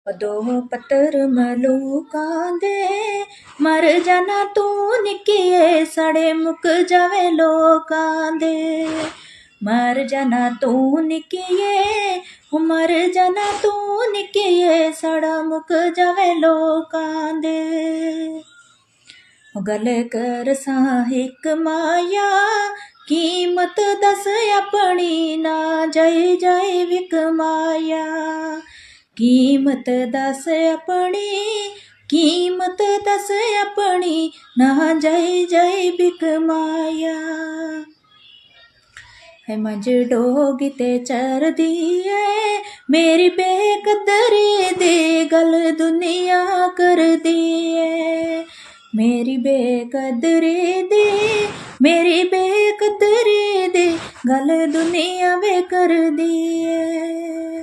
दो पत्थर मलूकां दे मर जाना तू निक्किए साढ़े मुक जावे लोकां दे मर जाना तू निक्किए मर जाना तू निक्किए साढ़ा मुक जावे लोकां दे गल कर साहिक माया कीमत दस अपनी ना जाए जाए विक माया कीमत दस अपनी कीमत दस अपनी ना जाए जाए बिक माया है मंज डोगी ते चर दिए मेरी बेकदरी दे गल दुनिया कर दिए मेरी बेकदरी दे मेरी बेकदरी दे गल दुनिया वे कर दिए